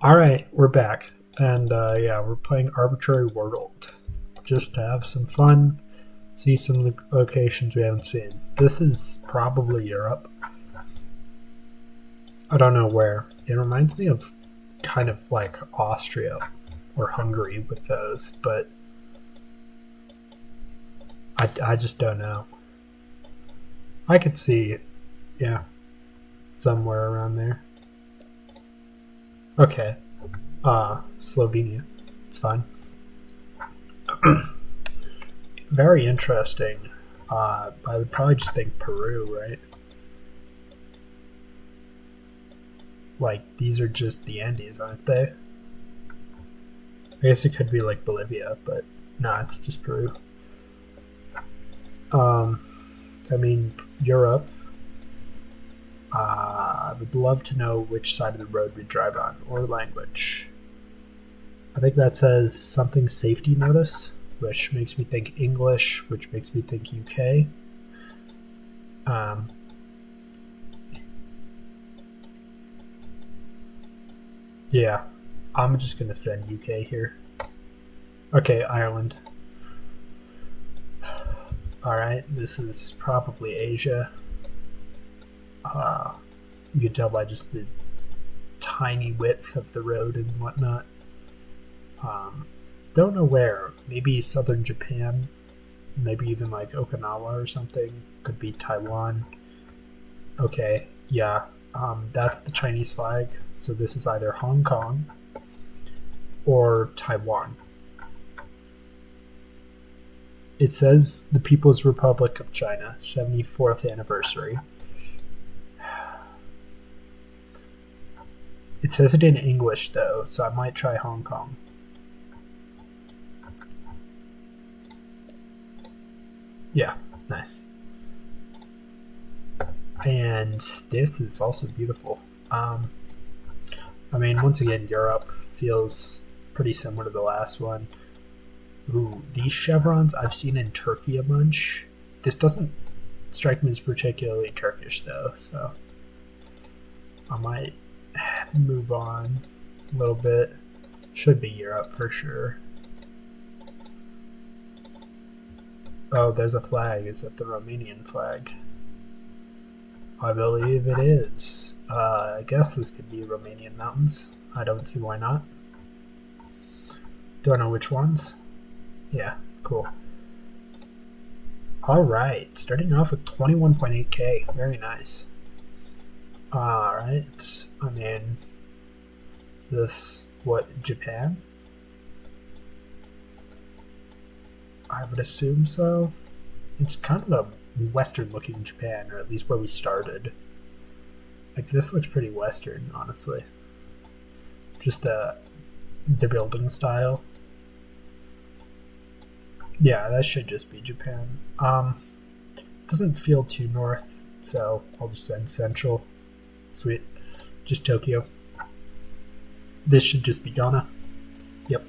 Alright, we're back. And yeah, we're playing Arbitrary World. Just to have some fun, see some locations we haven't seen. This is probably Europe. I don't know where. It reminds me of kind of like Austria or Hungary with those, but I just don't know. I could see, yeah, somewhere around there. Okay, Slovenia. It's fine. Very interesting. I would probably just think Peru, right? Like, these are just the Andes, aren't they? I guess it could be like Bolivia, but nah, it's just Peru. Um, I mean, Europe. I would love to know which side of the road we drive on, or language. I think that says something safety notice, which makes me think English, which makes me think UK. Um, yeah, I'm just gonna send UK here. Okay, Ireland. Alright, this is probably Asia. You can tell by just the tiny width of the road and whatnot. Don't know where. Maybe southern Japan. Maybe even like Okinawa or something. Could be Taiwan. Okay, yeah. That's the Chinese flag. So this is either Hong Kong or Taiwan. It says the People's Republic of China, 74th anniversary. It says it in English though, so I might try Hong Kong. Yeah, nice. And this is also beautiful. I mean, once again, Europe feels pretty similar to the last one. Ooh, these chevrons I've seen in Turkey a bunch. This doesn't strike me as particularly Turkish though, so I might move on a little bit. Should be Europe for sure. Oh, there's a flag. Is that the Romanian flag? I believe it is. I guess this could be Romanian mountains. I don't see why not. Don't know which ones. Yeah, cool. Alright, starting off with 21.8k. Very nice. Alright, I mean, is this what, Japan? I would assume so. It's kind of a western looking Japan, or at least where we started. Like, this looks pretty western, honestly. Just the building style. Yeah, that should just be Japan. Doesn't feel too north, so I'll just send central. Sweet. Just Tokyo. This should just be Ghana. Yep.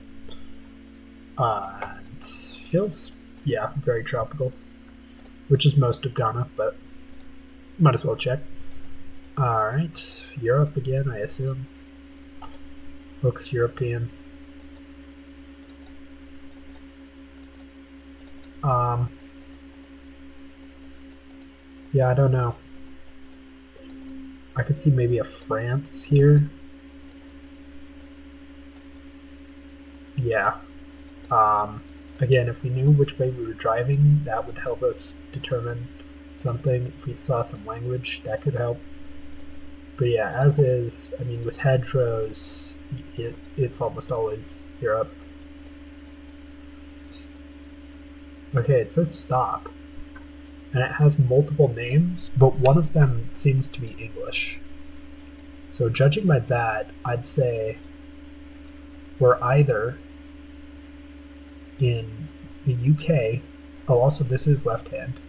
It feels, yeah, very tropical, which is most of Ghana, but might as well check. Alright, Europe again, I assume. Looks European. Yeah, I don't know. I could see maybe a France here. Yeah. Again, if we knew which way we were driving, that would help us determine something. If we saw some language, that could help. But yeah, as is, I mean, with hedgerows, it's almost always Europe. Okay, it says stop. And it has multiple names, but one of them seems to be English. So judging by that, I'd say we're either in the UK. Oh, also this is left hand.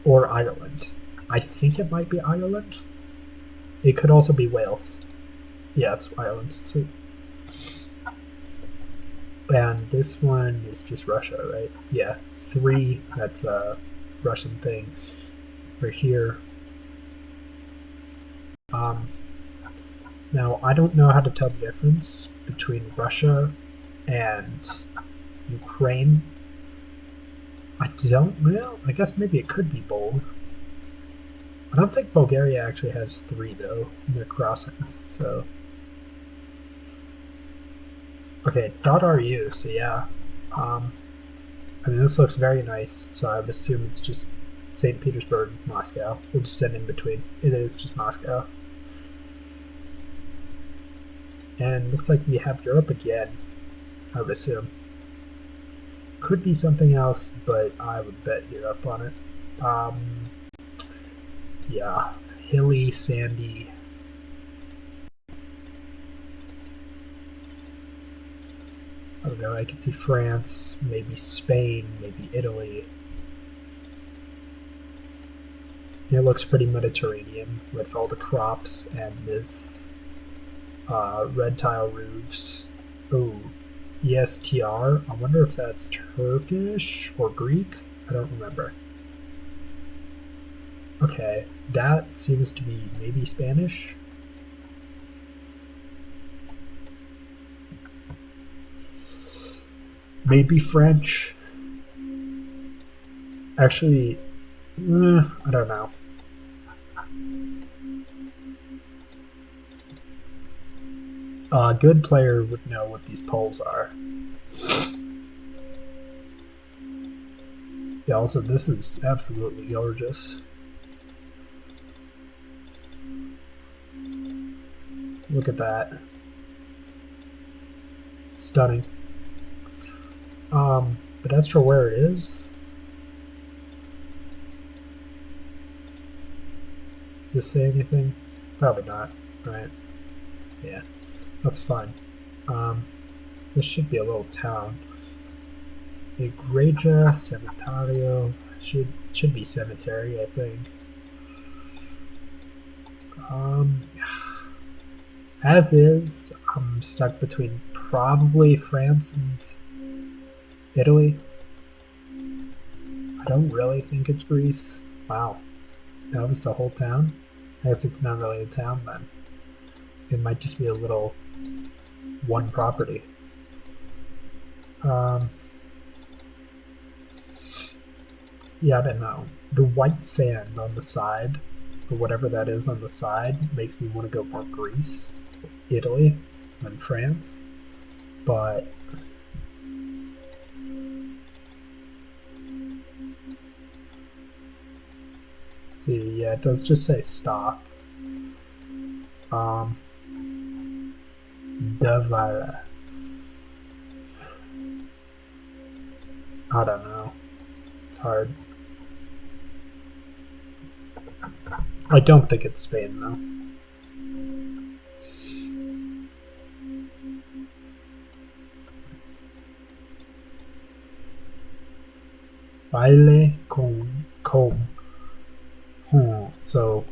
Or Ireland. I think it might be Ireland. It could also be Wales. Yeah, it's Ireland. Sweet. And this one is just Russia, right? Yeah, 3, that's a Russian thing. We're here. Now, I don't know how to tell the difference between Russia and Ukraine. I don't know. I guess maybe it could be bold. I don't think Bulgaria actually has 3 though in their crossings. So okay, it's .ru. So yeah, I mean this looks very nice. So I would assume it's just St. Petersburg, Moscow. We'll just send in between. It is just Moscow. And looks like we have Europe again. I would assume. Could be something else, but I would bet Europe on it. Yeah, hilly, sandy. I don't know, I could see France, maybe Spain, maybe Italy. It looks pretty Mediterranean with all the crops and this red tile roofs. Oh, ESTR. I wonder if that's Turkish or Greek. I don't remember. Okay, that seems to be maybe Spanish. Maybe French. Actually, I don't know. A good player would know what these polls are. Yeah, also this is absolutely gorgeous. Look at that. Stunning. But as for where it is, does this say anything? Probably not, right? Yeah, that's fine. This should be a little town. Igreja Cementerio should be cemetery, I think. As is, I'm stuck between probably France and Italy. I don't really think it's Greece. Wow, that was the whole town? I guess it's not really a town then. It might just be a little one property. Yeah, I don't know. The white sand on the side, or whatever that is on the side, makes me want to go more Greece, Italy, than France. But see, yeah, it does just say stop. Davala. I don't know. It's hard. I don't think it's Spain though. Baile con com. So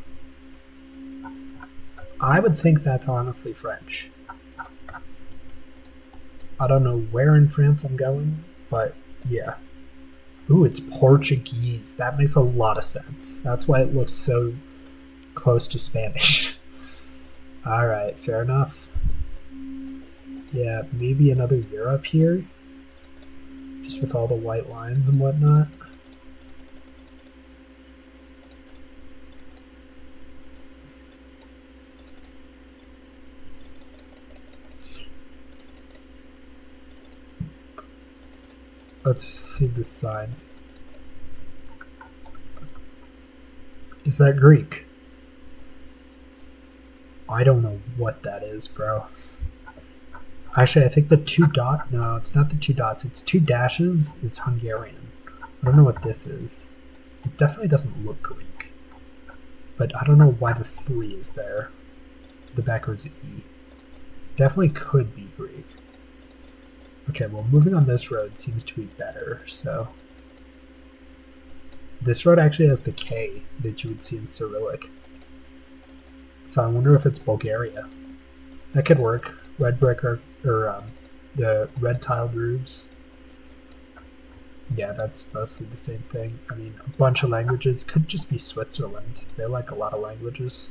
I would think that's honestly French. I don't know where in France I'm going, but yeah. Ooh, it's Portuguese. That makes a lot of sense. That's why it looks so close to Spanish. Alright, fair enough. Yeah, maybe another Europe here. Just with all the white lines and whatnot. Let's see this side. Is that Greek? I don't know what that is, bro. Actually, I think the 2 dot, no, it's not the 2 dots, it's 2 dashes is Hungarian. I don't know what this is. It definitely doesn't look Greek. But I don't know why the 3 is there. The backwards E. Definitely could be Greek. Okay, well, moving on this road seems to be better, so. This road actually has the K that you would see in Cyrillic. So I wonder if it's Bulgaria. That could work. Red brick or the red tiled roofs. Yeah, that's mostly the same thing. I mean, a bunch of languages. Could just be Switzerland. They like a lot of languages.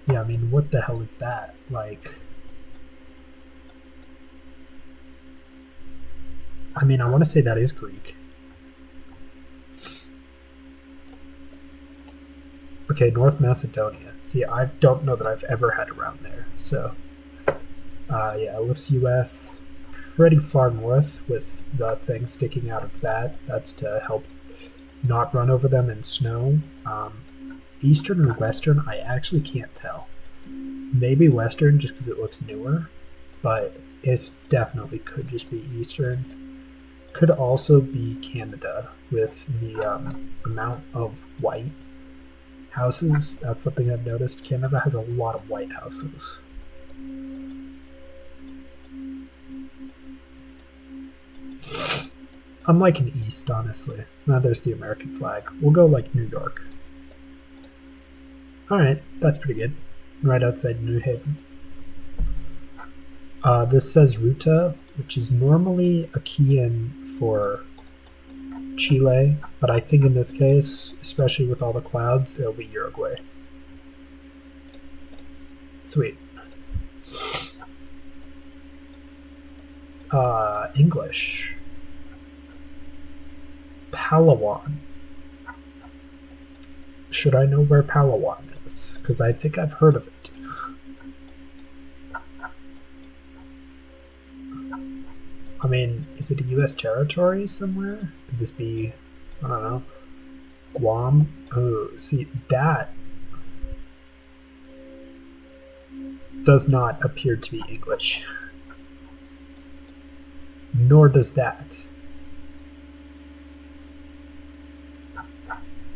Yeah, I mean, what the hell is that? Like, I mean, I want to say that is Greek. Okay, North Macedonia. See, I don't know that I've ever had around there. So, yeah, it lifts US pretty far north with the thing sticking out of that. That's to help not run over them in snow. Eastern or Western, I actually can't tell. Maybe Western just because it looks newer, but it definitely could just be Eastern. Could also be Canada with the amount of white houses. That's something I've noticed. Canada has a lot of white houses. I'm liking East, honestly. Now there's the American flag. We'll go like New York. Alright, that's pretty good. Right outside New Haven. This says Ruta, which is normally a key-in for Chile, but I think in this case, especially with all the clouds, it'll be Uruguay. Sweet. English. Palawan. Should I know where Palawan is? Because I think I've heard of it. I mean, is it a U.S. territory somewhere? Could this be, I don't know, Guam? Oh, see, that does not appear to be English. Nor does that.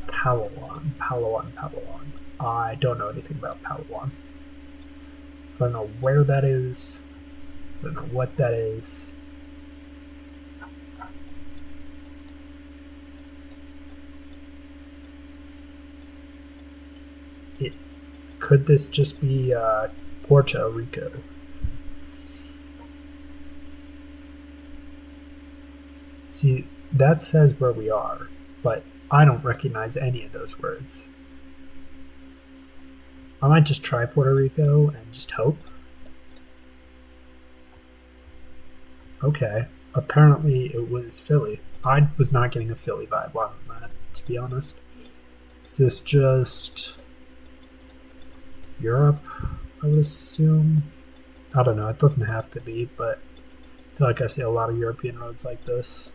Palawan. I don't know anything about Palawan. I don't know where that is. I don't know what that is. Could this just be Puerto Rico? See, that says where we are, but I don't recognize any of those words. I might just try Puerto Rico and just hope. Okay, apparently it was Philly. I was not getting a Philly vibe on that, to be honest. Is this just Europe, I would assume? I don't know, it doesn't have to be, but I feel like I see a lot of European roads like this.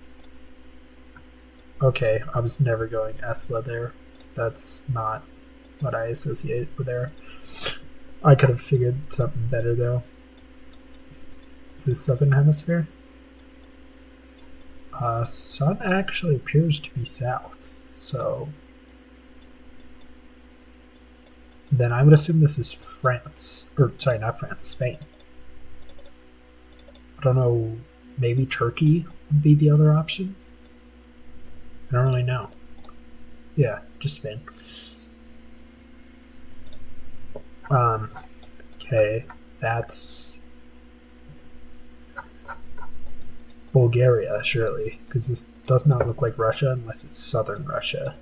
Okay, I was never going Esla there. That's not what I associate with there. I could have figured something better though. Is this Southern Hemisphere? Sun actually appears to be south, so then I would assume this is France, or sorry, not France, Spain. I don't know, maybe Turkey would be the other option? I don't really know. Yeah, just Spain. Okay, that's Bulgaria, surely, because this does not look like Russia unless it's southern Russia.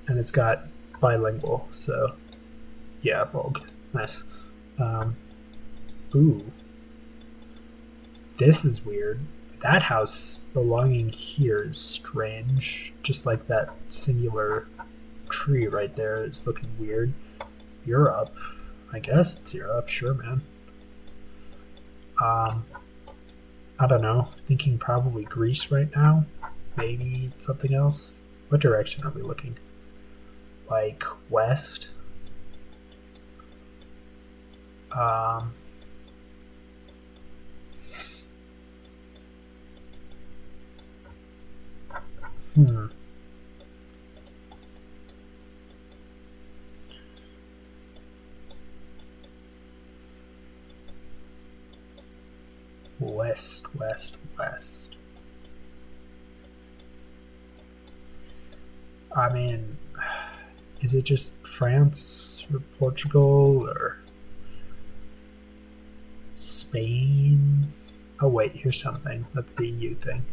And it's got bilingual, so yeah, Bulg. Nice. Ooh. This is weird. That house belonging here is strange. Just like that singular tree right there is looking weird. Europe. I guess it's Europe, sure, man. I don't know. Thinking probably Greece right now. Maybe something else. What direction are we looking? Like west? West. I mean, is it just France or Portugal or Spain? Oh wait, here's something. That's the EU thing.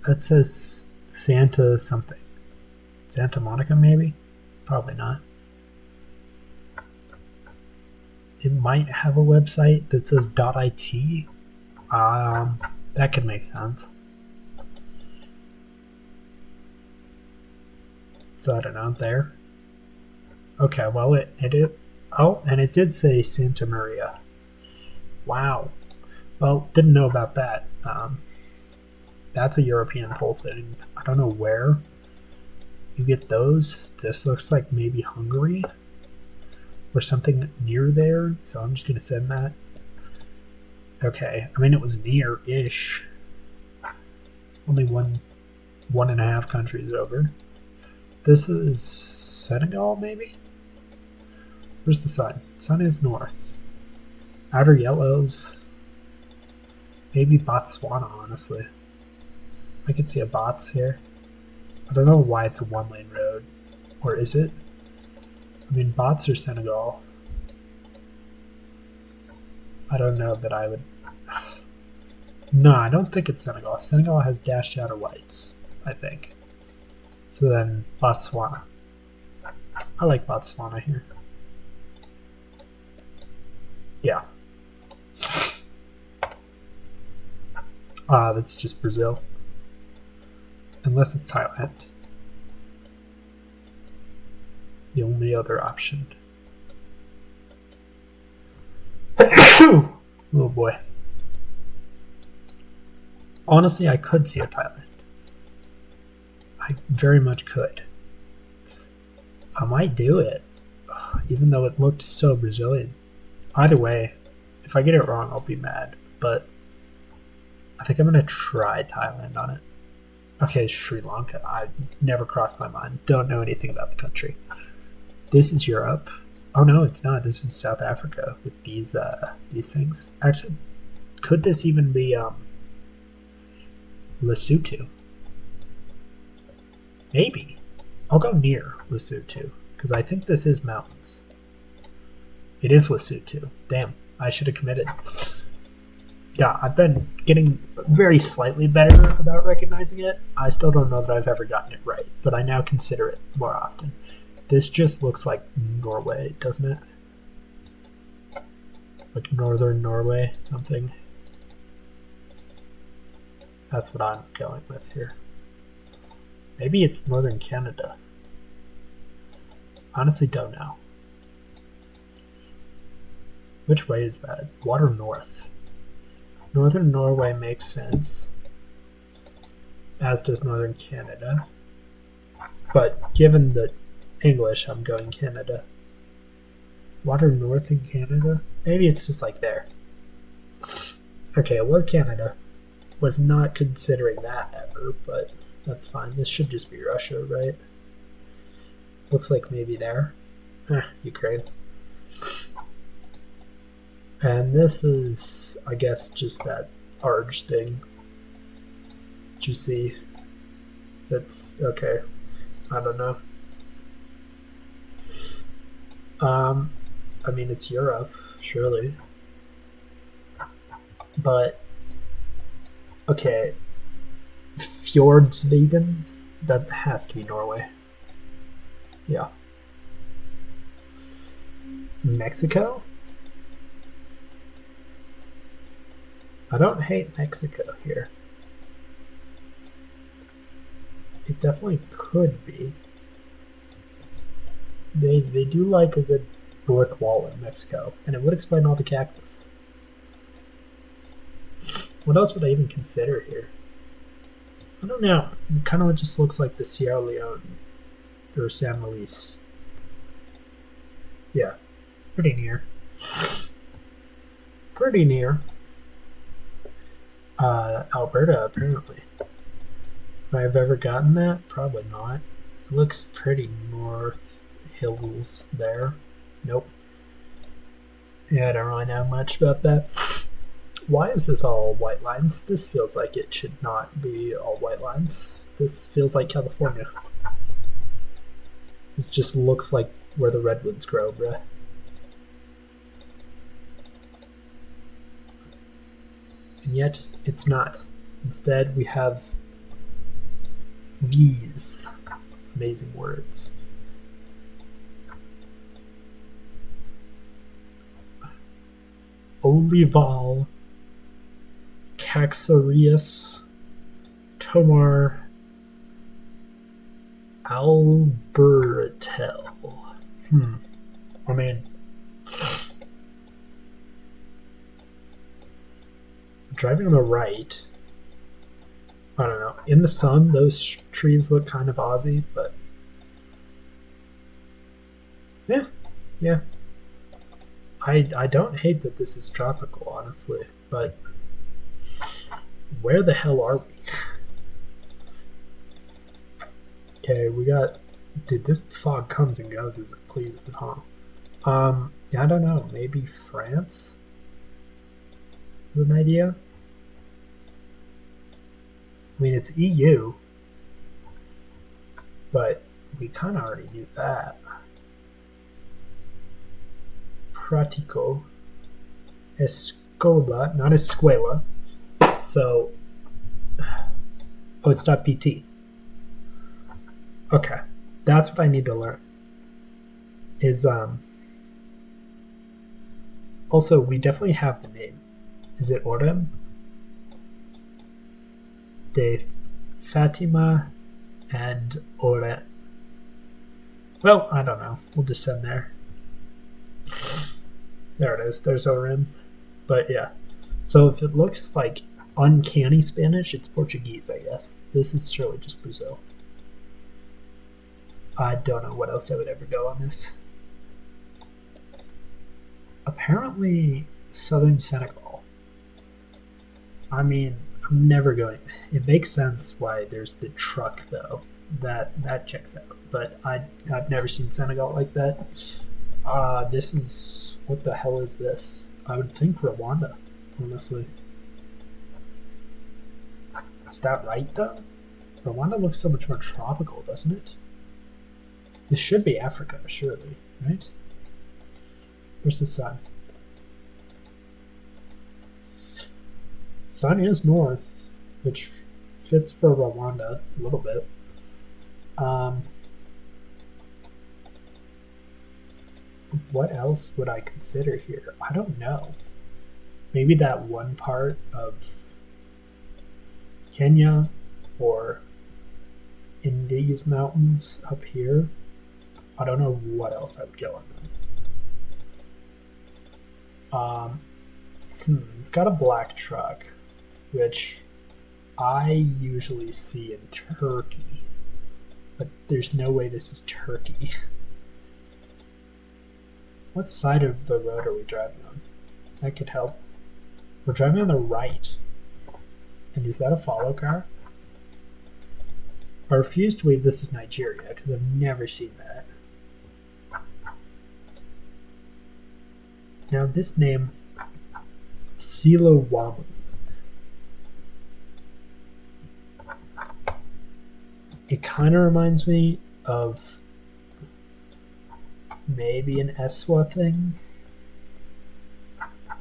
That says Santa something. Santa Monica, maybe? Probably not. It might have a website that says .it. That could make sense. So I don't know, there. Okay, well it oh, and it did say Santa Maria. Wow. Well, didn't know about that. That's a European poll thing. I don't know where you get those. This looks like maybe Hungary or something near there, so I'm just gonna send that. Okay, I mean it was near-ish. Only 1.5 countries over. This is Senegal, maybe? Where's the sun? Sun is north. Outer yellows. Maybe Botswana, honestly. I could see a Bots here. I don't know why it's a one-lane road. Or is it? I mean, Bots or Senegal. I don't know that I would... No, I don't think it's Senegal. Senegal has dashed outer whites, I think. So then, Botswana. I like Botswana here. Yeah. That's just Brazil. Unless it's Thailand. The only other option. Oh boy. Honestly, I could see a Thailand. I very much could. I might do it, even though it looked so Brazilian. Either way, if I get it wrong, I'll be mad, but I think I'm going to try Thailand on it. Okay, Sri Lanka. I've never crossed my mind. Don't know anything about the country. This is Europe. Oh no, it's not. This is South Africa with these things. Actually, could this even be Lesotho? Maybe. I'll go near Lesotho because I think this is mountains. It is Lesotho. Damn, I should have committed. Yeah, I've been getting very slightly better about recognizing it. I still don't know that I've ever gotten it right, but I now consider it more often. This just looks like Norway, doesn't it? Like northern Norway, something. That's what I'm going with here. Maybe it's northern Canada. Honestly, don't know. Which way is that? Water north. Northern Norway makes sense, as does northern Canada. But given the English, I'm going Canada. Water north in Canada? Maybe it's just like there. Okay, it was Canada. Was not considering that ever, but that's fine. This should just be Russia, right? Looks like maybe there. Ukraine. And this is, I guess, just that Arge thing. Did you see? That's okay. I don't know. I mean, it's Europe, surely. But, okay. Fjordsveden? That has to be Norway. Yeah. Mexico? I don't hate Mexico here. It definitely could be. They do like a good brick wall in Mexico, and it would explain all the cactus. What else would I even consider here? I don't know. It kind of just looks like the Sierra Leone or San Luis. Yeah, pretty near. Pretty near. Alberta, apparently. If I've ever gotten that, probably not. It looks pretty north hills there. Nope. Yeah, I don't really know much about that. Why is this all white lines? This feels like it should not be all white lines. This feels like California. This just looks like where the redwoods grow, bruh. And yet, it's not. Instead, we have these amazing words. Olival, Caxarius, Tomar, Albertel. I mean, driving on the right, I don't know. In the sun, those trees look kind of Aussie, but yeah. I don't hate that this is tropical, honestly, but where the hell are we? Okay, we got. Dude, this fog comes and goes as it pleases, huh? Yeah, I don't know. Maybe France is an idea. I mean, it's EU, but we kind of already knew that. Pratico, Escola, not Escuela. So, oh, it's .pt. Okay, that's what I need to learn. Is also, we definitely have the name. Is it Orem? De Fatima and Orem. Well, I don't know. We'll just send there. There it is. There's Orem. But yeah. So if it looks like uncanny Spanish, it's Portuguese, I guess. This is surely just Brazil. I don't know what else I would ever go on this. Apparently, southern Senegal. I mean, I'm never going. It makes sense why there's the truck, though. That checks out. But I've never seen Senegal like that. This is... What the hell is this? I would think Rwanda, honestly. Is that right, though? Rwanda looks so much more tropical, doesn't it? This should be Africa, surely, right? Where's the sun? Sun is north, which fits for Rwanda a little bit. What else would I consider here? I don't know. Maybe that one part of Kenya or in these mountains up here. I don't know what else I would go on them. It's got a black truck, which I usually see in Turkey, but there's no way this is Turkey. What side of the road are we driving on? That could help. We're driving on the right. And is that a follow car? I refuse to believe this is Nigeria because I've never seen that. Now this name, Silowamu. It kind of reminds me of maybe an Eswa thing.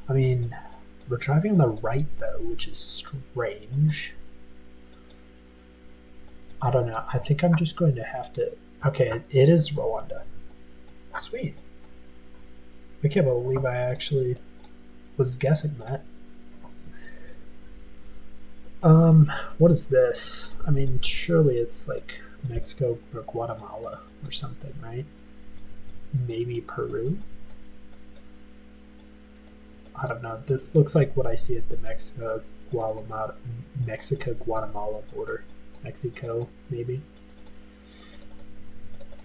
I mean, we're driving on the right though, which is strange. I don't know. I think I'm just going to have to... Okay, it is Rwanda. Sweet. I can't believe I actually was guessing that. What is this? I mean, surely it's like Mexico or Guatemala or something, right? Maybe Peru? I don't know. This looks like what I see at the Mexico-Guatemala border. Mexico, maybe.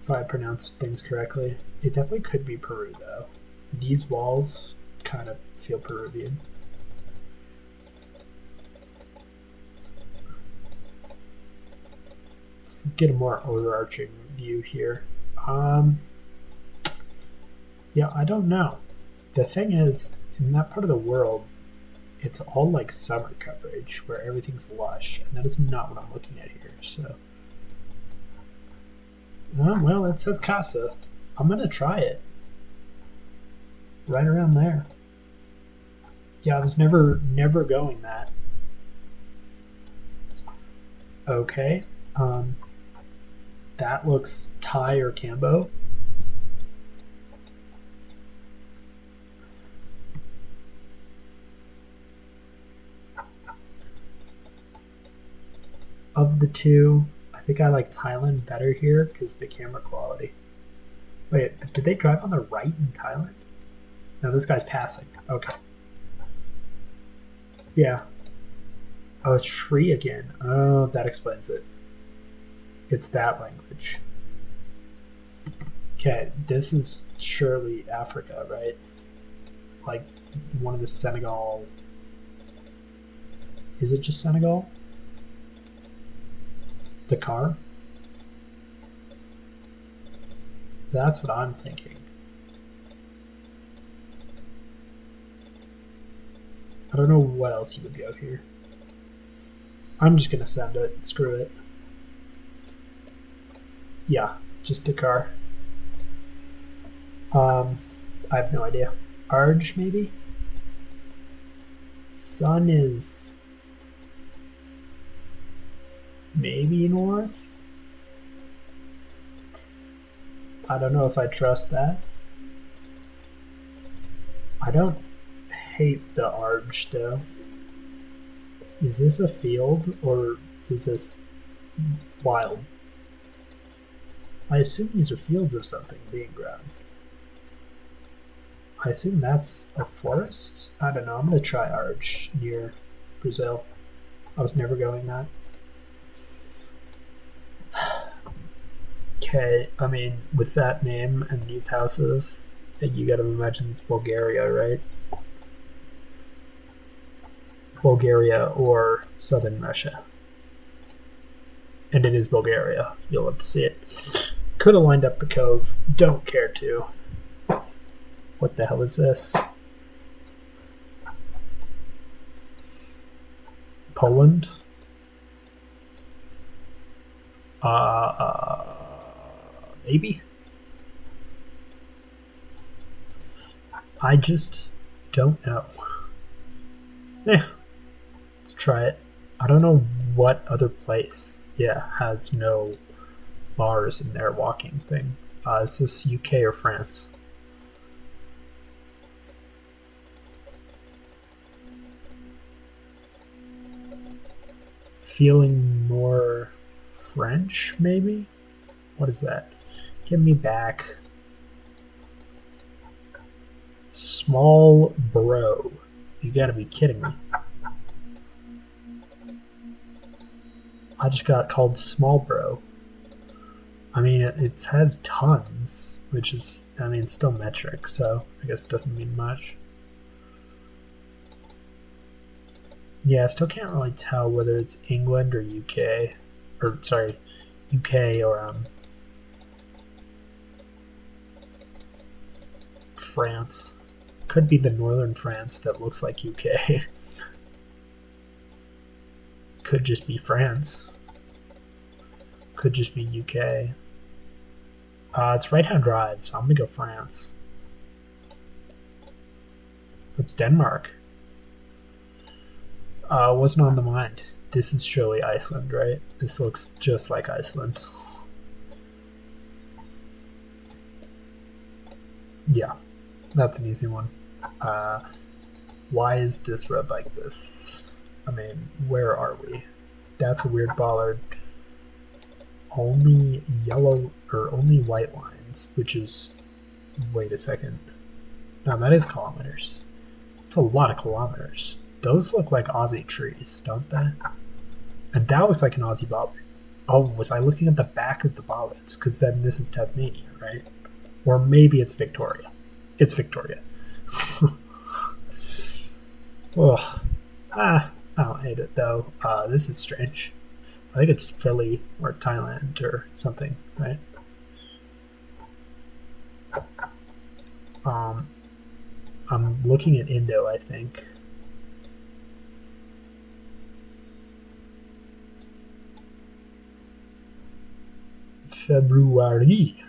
If I pronounced things correctly. It definitely could be Peru, though. These walls kind of feel Peruvian. Let's get a more overarching view here. Yeah, I don't know. The thing is, in that part of the world, it's all like summer coverage where everything's lush, and that is not what I'm looking at here. So, well, it says Casa. I'm gonna try it. Right around there. Yeah, I was never going that. Okay. That looks Thai or Cambo. Of the two, I think I like Thailand better here because the camera quality. Wait, did they drive on the right in Thailand? No, this guy's passing. Okay. Yeah. Oh, it's Shri again. Oh, that explains it. It's that language. Okay, this is surely Africa, right? Like one of the Senegal. Is it just Senegal? Dakar? That's what I'm thinking. I don't know what else you would go here. I'm just gonna send it. Screw it. Yeah, just Dakar. I have no idea. Arj, maybe? Sun is maybe north? I don't know if I trust that. I don't hate the Arj though. Is this a field or is this wild? I assume these are fields of something being grown. I assume that's a forest? I don't know. I'm going to try Arj near Brazil. I was never going that. Okay, I mean, with that name and these houses, you gotta imagine it's Bulgaria, right? Bulgaria or southern Russia. And it is Bulgaria. You'll love to see it. Could have lined up the cove. Don't care to. What the hell is this? Poland? Maybe? I just don't know. Yeah, let's try it. I don't know what other place, has no bars in their walking thing. Is this UK or France? Feeling more French, maybe? What is that? Give me back. Small bro. You gotta be kidding me. I just got called small bro. I mean, it has tons, which is, I mean, still metric, so I guess it doesn't mean much. Yeah, I still can't really tell whether it's England or UK, or sorry, UK or France. Could be the northern France that looks like UK. Could just be France. Could just be UK. It's right-hand drive, so I'm gonna go France. It's Denmark. Wasn't on the mind. This is surely Iceland, right? This looks just like Iceland. Yeah, that's an easy one. Why is this road like this? I mean, where are we? That's a weird bollard. Only yellow, or only white lines, which is, wait a second. No, that is kilometers. That's a lot of kilometers. Those look like Aussie trees, don't they? And that looks like an Aussie bollard. Oh, was I looking at the back of the bollards? Because then this is Tasmania, right? Or maybe it's Victoria. It's Victoria. Ugh. I don't hate it though. This is strange. I think it's Philly or Thailand or something, right? I'm looking at Indo, I think. February.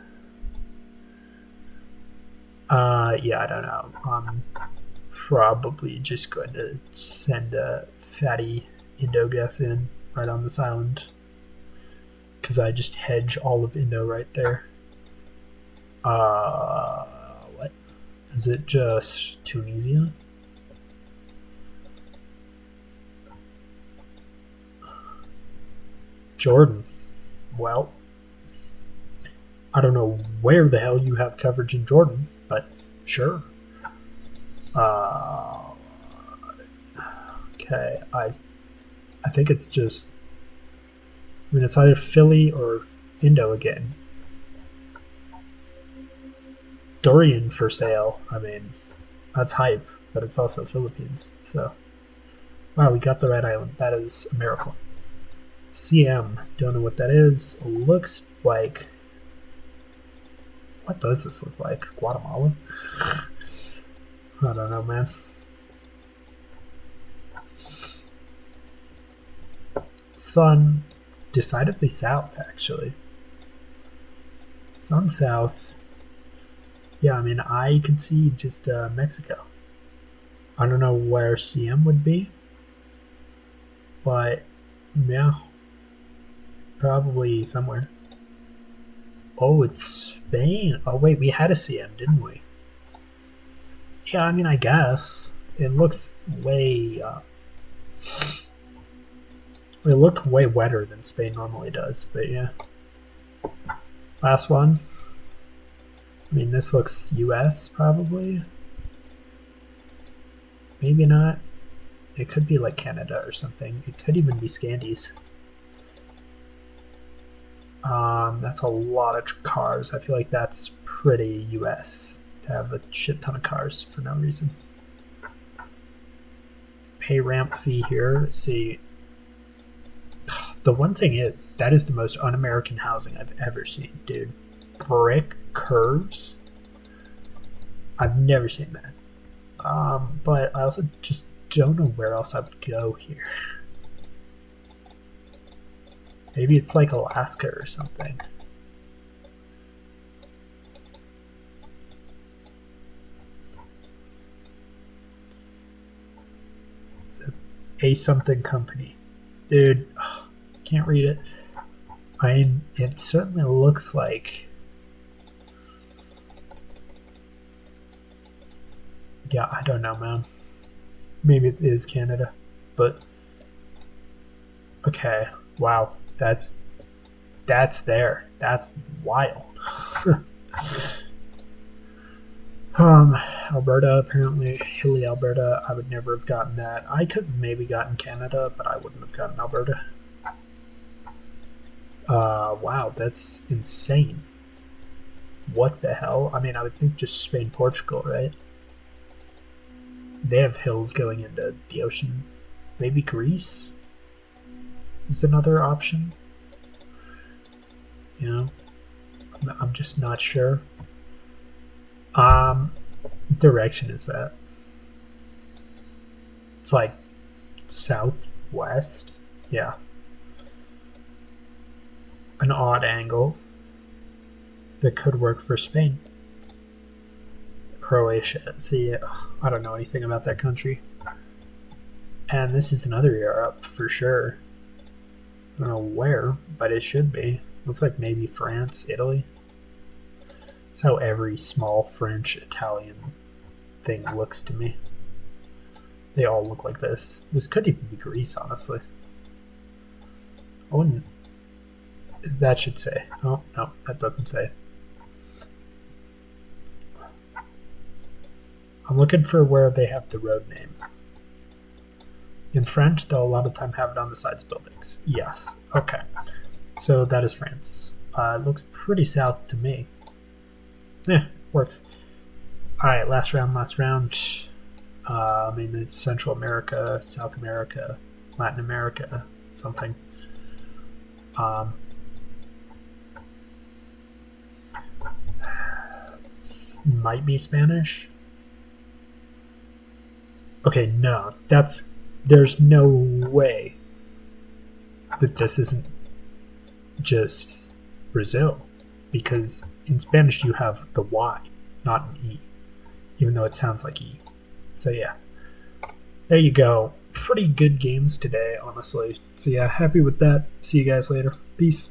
Yeah, I don't know. I'm probably just going to send a fatty Indo guess in right on this island. because I just hedge all of Indo right there. What? Is it just Tunisia? Jordan. Well, I don't know where the hell you have coverage in Jordan, but sure. Okay, I think it's just, I mean, it's either Philly or Indo again. Dorian for sale. I mean, that's hype, but it's also Philippines. So, wow, we got the right island. That is a miracle. CM, don't know what that is. Looks like, what does this look like? Guatemala? I don't know, man. Sun, decidedly south, actually. Sun south. Yeah, I mean, I could see just Mexico. I don't know where CM would be, but yeah, probably somewhere. Oh, it's Spain. Oh, wait, we had a CM, didn't we? Yeah, I mean, I guess. It looks way... it looked way wetter than Spain normally does, but yeah. Last one. I mean, this looks US, probably. Maybe not. It could be like Canada or something. It could even be Scandies. That's a lot of cars. I feel like that's pretty US to have a shit ton of cars for no reason. Pay ramp fee here. Let's see. The one thing is, that is the most un-American housing I've ever seen, dude. Brick curves. I've never seen that. But I also just don't know where else I would go here. Maybe it's like Alaska or something. It's a something company. Dude, can't read it. I mean, it certainly looks like... Yeah, I don't know, man. Maybe it is Canada, but... Okay, wow. That's there. That's wild. Alberta, apparently, hilly Alberta. I would never have gotten that. I could have maybe gotten Canada, but I wouldn't have gotten Alberta. Wow, that's insane. What the hell? I mean, I would think just Spain, Portugal, right? They have hills going into the ocean. Maybe Greece is another option. You know, I'm just not sure. Direction is that? It's like southwest. Yeah. An odd angle that could work for Spain. Croatia. See, I don't know anything about that country. And this is another Europe for sure. I don't know where, but it should be. Looks like maybe France, Italy. That's how every small French, Italian thing looks to me. They all look like this. This could even be Greece, honestly. I wouldn't... That should say. Oh, no, that doesn't say. I'm looking for where they have the road name. In French, they'll a lot of time have it on the sides of buildings. Yes. Okay. So that is France. It looks pretty south to me. Yeah, works. Alright, last round. I mean, it's Central America, South America, Latin America, something. Might be Spanish. Okay, no, there's no way that this isn't just Brazil, because in Spanish you have the Y, not an E, even though it sounds like E. So yeah, there you go. Pretty good games today, honestly. So yeah, happy with that. See you guys later. Peace.